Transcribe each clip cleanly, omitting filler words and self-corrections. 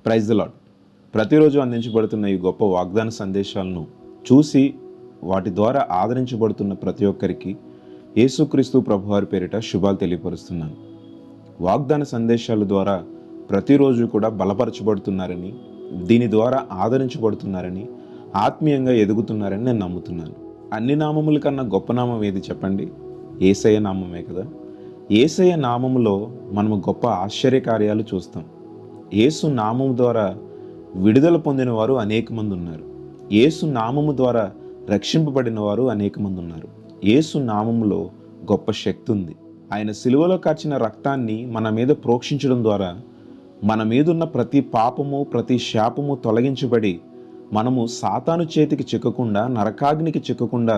Praise the lord. ప్రతిరోజు అందించబడుతున్న ఈ గొప్ప వాగ్దాన సందేశాలను చూసి వాటి ద్వారా ఆదరించబడుతున్న ప్రతి ఒక్కరికి యేసుక్రీస్తు ప్రభువారి పేరిట శుభాలు తెలియపరుస్తున్నాను. వాగ్దాన సందేశాల ద్వారా ప్రతిరోజు కూడా బలపరచబడుతున్నారని, దీని ద్వారా ఆదరించబడుతున్నారని, ఆత్మీయంగా ఎదుగుతున్నారని నేను నమ్ముతున్నాను. అన్ని నామముల కన్నా గొప్ప నామం ఏది చెప్పండి? యేసయ్య నామమే కదా. యేసయ్య నామములో మనము గొప్ప ఆశ్చర్యకార్యాలు చూస్తాం. యేసు నామము ద్వారా విడుదల పొందిన వారు అనేక మంది ఉన్నారు. యేసు నామము ద్వారా రక్షింపబడిన వారు అనేక మంది ఉన్నారు. యేసు నామములో గొప్ప శక్తి ఉంది. ఆయన సిలువలో కార్చిన రక్తాన్ని మన మీద ప్రోక్షించడం ద్వారా మన మీదున్న ప్రతి పాపము, ప్రతి శాపము తొలగించబడి మనము సాతాను చేతికి చిక్కకుండా, నరకాగ్నికి చిక్కకుండా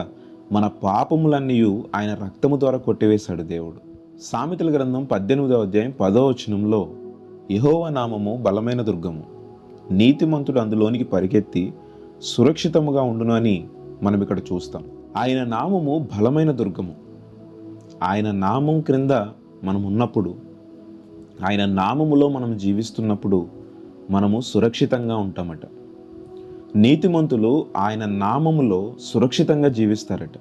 మన పాపములన్నీ ఆయన రక్తము ద్వారా కొట్టివేశాడు దేవుడు. సామెతల గ్రంథం 18వ అధ్యాయం 10వ వచనంలో యెహోవా నామము బలమైన దుర్గము, నీతిమంతుడు అందులోనికి పరిగెత్తి సురక్షితముగా ఉండును అని మనం ఇక్కడ చూస్తాం. ఆయన నామము బలమైన దుర్గము. ఆయన నామం క్రింద మనం ఉన్నప్పుడు, ఆయన నామములో మనం జీవిస్తున్నప్పుడు మనము సురక్షితంగా ఉంటామట. నీతిమంతులు ఆయన నామములో సురక్షితంగా జీవిస్తారట.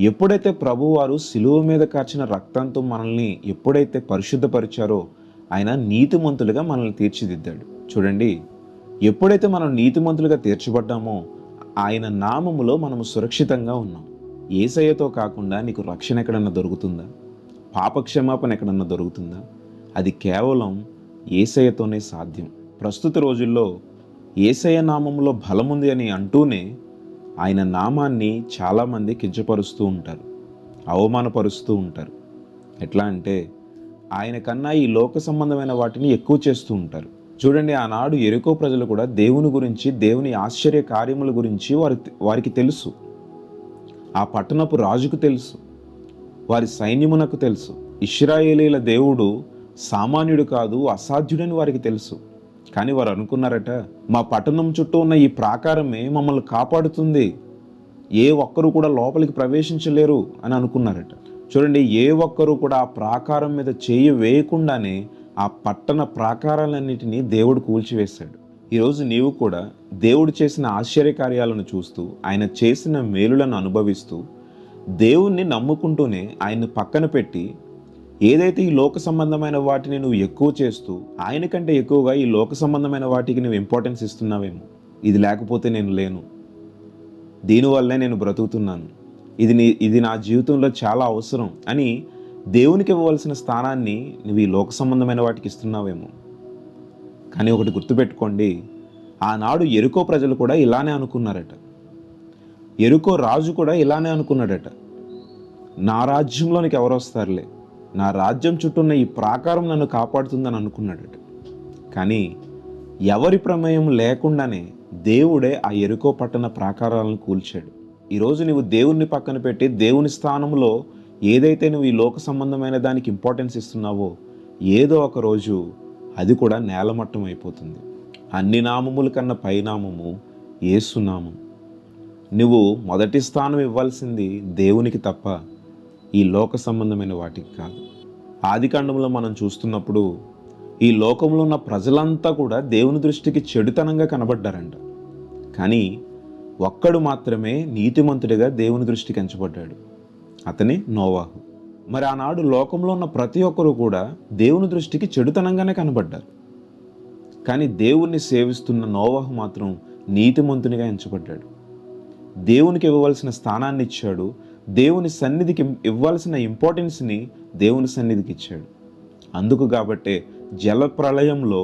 ఎప్పుడైతే ప్రభువారు సిలువ మీద కార్చిన రక్తంతో మనల్ని ఎప్పుడైతే పరిశుద్ధపరిచారో ఆయన నీతిమంతులుగా మనల్ని తీర్చిదిద్దాడు. చూడండి, ఎప్పుడైతే మనం నీతిమంతులుగా తీర్చబడ్డామో ఆయన నామములో మనము సురక్షితంగా ఉన్నాం. యేసయ్యతో కాకుండా నీకు రక్షణ ఎక్కడన్నా దొరుకుతుందా? పాపక్షమాపణ ఎక్కడన్నా దొరుకుతుందా? అది కేవలం యేసయ్యతోనే సాధ్యం. ప్రస్తుత రోజుల్లో యేసయ్య నామములో బలముంది అని అంటూనే ఆయన నామాన్ని చాలామంది కించపరుస్తూ ఉంటారు, అవమానపరుస్తూ ఉంటారు. ఎట్లా అంటే ఆయన కన్నా ఈ లోక సంబంధమైన వాటిని ఎక్కువ చేస్తూ ఉంటారు. చూడండి, ఆనాడు యెరికో ప్రజలు కూడా దేవుని గురించి, దేవుని ఆశ్చర్య కార్యముల గురించి వారికి తెలుసు. ఆ పట్టణపు రాజుకు తెలుసు, వారి సైన్యమునకు తెలుసు. ఇశ్రాయేలీల దేవుడు సామాన్యుడు కాదు, అసాధ్యుడని వారికి తెలుసు. కానీ వారు అనుకున్నారట, మా పట్టణం చుట్టూ ఉన్న ఈ ప్రాకారమే మమ్మల్ని కాపాడుతుంది, ఏ ఒక్కరు కూడా లోపలికి ప్రవేశించలేరు అని అనుకున్నారట. చూడండి, ఏ ఒక్కరు కూడా ఆ ప్రాకారం మీద చేయి వేయకుండానే ఆ పట్టణ ప్రాకారాలన్నిటినీ దేవుడు కూల్చివేశాడు. ఈరోజు నీవు కూడా దేవుడు చేసిన ఆశ్చర్యకార్యాలను చూస్తూ, ఆయన చేసిన మేలులను అనుభవిస్తూ, దేవుణ్ణి నమ్ముకుంటూనే ఆయన్ని పక్కన పెట్టి ఏదైతే ఈ లోక సంబంధమైన వాటిని నువ్వు ఎక్కువ చేస్తూ ఆయన కంటే ఎక్కువగా ఈ లోక సంబంధమైన వాటికి నువ్వు ఇంపార్టెన్స్ ఇస్తున్నావేమో. ఇది లేకపోతే నేను లేను, దీనివల్లే నేను బ్రతుకుతున్నాను, ఇది నా జీవితంలో చాలా అవసరం అని దేవునికి ఇవ్వవలసిన స్థానాన్ని నువ్వు ఈ లోక సంబంధమైన వాటికి ఇస్తున్నావేమో. కానీ ఒకటి గుర్తుపెట్టుకోండి, ఆనాడు యెరికో ప్రజలు కూడా ఇలానే అనుకున్నారట. యెరికో రాజు కూడా ఇలానే అనుకున్నాడట. నా రాజ్యంలోనికి ఎవరు వస్తారులే, నా రాజ్యం చుట్టూన్న ఈ ప్రాకారం నన్ను కాపాడుతుందని అనుకున్నాడట. కానీ ఎవరి ప్రమేయం లేకుండానే దేవుడే ఆ యెరికో పట్టణ ప్రాకారాలను కూల్చాడు. ఈరోజు నువ్వు దేవుణ్ణి పక్కన పెట్టి దేవుని స్థానంలో ఏదైతే నువ్వు ఈ లోక సంబంధమైన దానికి ఇంపార్టెన్స్ ఇస్తున్నావో ఏదో ఒక రోజు అది కూడా నేలమట్టం అయిపోతుంది. అన్ని నామముల కన్నా పైనామము యేసు నామం. నువ్వు మొదటి స్థానం ఇవ్వాల్సింది దేవునికి తప్ప ఈ లోక సంబంధమైన వాటికి కాదు. ఆదికాండంలో మనం చూస్తున్నప్పుడు ఈ లోకంలో ఉన్న ప్రజలంతా కూడా దేవుని దృష్టికి చెడుతనంగా కనబడ్డారంట. కానీ ఒక్కడు మాత్రమే నీతిమంతుడిగా దేవుని దృష్టికి ఎంచబడ్డాడు, అతనే నోవాహు. మరి ఆనాడు లోకంలో ఉన్న ప్రతి ఒక్కరు కూడా దేవుని దృష్టికి చెడుతనంగానే కనబడ్డారు. కానీ దేవుణ్ణి సేవిస్తున్న నోవాహు మాత్రం నీతిమంతునిగా ఎంచబడ్డాడు. దేవునికి ఇవ్వవలసిన స్థానాన్ని ఇచ్చాడు, దేవుని సన్నిధికి ఇవ్వాల్సిన ఇంపార్టెన్స్ని దేవుని సన్నిధికి ఇచ్చాడు. అందుకు కాబట్టే జలప్రళయంలో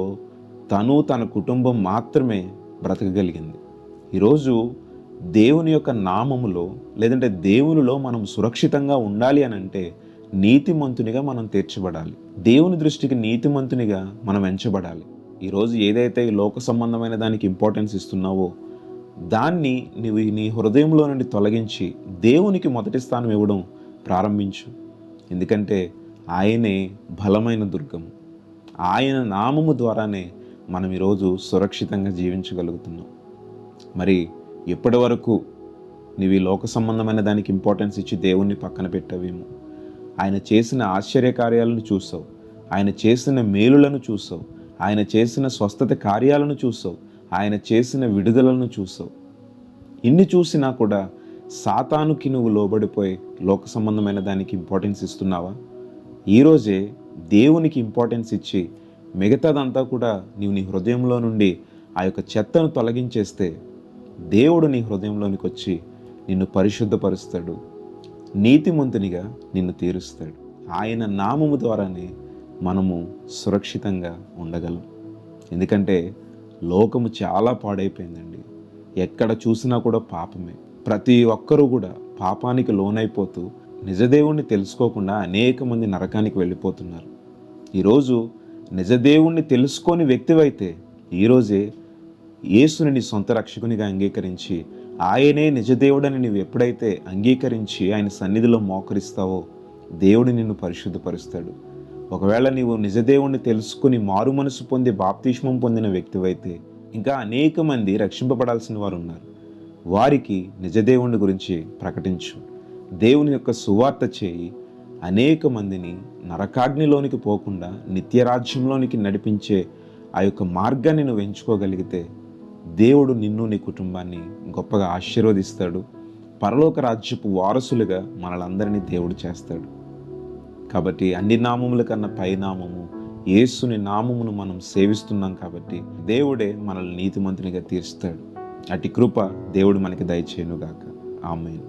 తన కుటుంబం మాత్రమే బ్రతకగలిగింది. ఈరోజు దేవుని యొక్క నామములో, లేదంటే దేవునిలో మనం సురక్షితంగా ఉండాలి అని అంటే నీతిమంతునిగా మనం తీర్చబడాలి. దేవుని దృష్టికి నీతిమంతునిగా మనం ఎంచబడాలి. ఈరోజు ఏదైతే ఈ లోక సంబంధమైన దానికి ఇంపార్టెన్స్ ఇస్తున్నావో దాన్ని నువ్వు నీ హృదయంలో నుండి తొలగించి దేవునికి మొదటి స్థానం ఇవ్వడం ప్రారంభించు. ఎందుకంటే ఆయనే బలమైన దుర్గము. ఆయన నామము ద్వారానే మనం ఈరోజు సురక్షితంగా జీవించగలుగుతున్నాం. మరి ఎప్పటి వరకు నీవు ఈ లోక సంబంధమైన దానికి ఇంపార్టెన్స్ ఇచ్చి దేవుణ్ణి పక్కన పెట్టావేమో. ఆయన చేసిన ఆశ్చర్యకార్యాలను చూసావు, ఆయన చేసిన మేలులను చూసావు, ఆయన చేసిన స్వస్థత కార్యాలను చూసావు, ఆయన చేసిన విడుదలను చూసావు. ఇన్ని చూసినా కూడా సాతానుకి నువ్వు లోబడిపోయి లోక సంబంధమైన దానికి ఇంపార్టెన్స్ ఇస్తున్నావా? ఈరోజే దేవునికి ఇంపార్టెన్స్ ఇచ్చి మిగతాదంతా కూడా నీవు నీ హృదయంలో నుండి ఆ యొక్క చెత్తను తొలగించేస్తే దేవుడు నీ హృదయంలోనికి వచ్చి నిన్ను పరిశుద్ధపరుస్తాడు, నీతిమంతునిగా నిన్ను తీరుస్తాడు. ఆయన నామము ద్వారానే మనము సురక్షితంగా ఉండగలం. ఎందుకంటే లోకము చాలా పాడైపోయిందండి. ఎక్కడ చూసినా కూడా పాపమే. ప్రతి ఒక్కరూ కూడా పాపానికి లోనైపోతూ నిజదేవుణ్ణి తెలుసుకోకుండా అనేక మంది నరకానికి వెళ్ళిపోతున్నారు. ఈరోజు నిజదేవుణ్ణి తెలుసుకొని వ్యక్తివైతే ఈరోజే యేసుని నీ సొంత రక్షకునిగా అంగీకరించి ఆయనే నిజదేవుడని నువ్వు ఎప్పుడైతే అంగీకరించి ఆయన సన్నిధిలో మోకరిస్తావో దేవుడు నిన్ను పరిశుద్ధపరుస్తాడు. ఒకవేళ నీవు నిజదేవుణ్ణి తెలుసుకుని మారు మనసు పొంది బాప్తిస్మం పొందిన వ్యక్తివైతే ఇంకా అనేక మంది రక్షింపబడాల్సిన వారు ఉన్నారు. వారికి నిజదేవుని గురించి ప్రకటించు, దేవుని యొక్క సువార్త చేయి. అనేక మందిని నరకాగ్నిలోనికి పోకుండా నిత్యరాజ్యంలోనికి నడిపించే ఆ యొక్క మార్గాన్ని నువ్వు ఎంచుకోగలిగితే దేవుడు నిన్ను నీ కుటుంబాన్ని గొప్పగా ఆశీర్వదిస్తాడు. పరలోక రాజ్యపు వారసులుగా మనలందరినీ దేవుడు చేస్తాడు. కాబట్టి అన్ని నామముల కన్నా పై నామము యేసుని నామమును మనం సేవిస్తున్నాం కాబట్టి దేవుడే మనల్ని నీతిమంతునిగా తీరుస్తాడు. అట్టి కృప దేవుడు మనకి దయచేయునుగాక. ఆమేన్.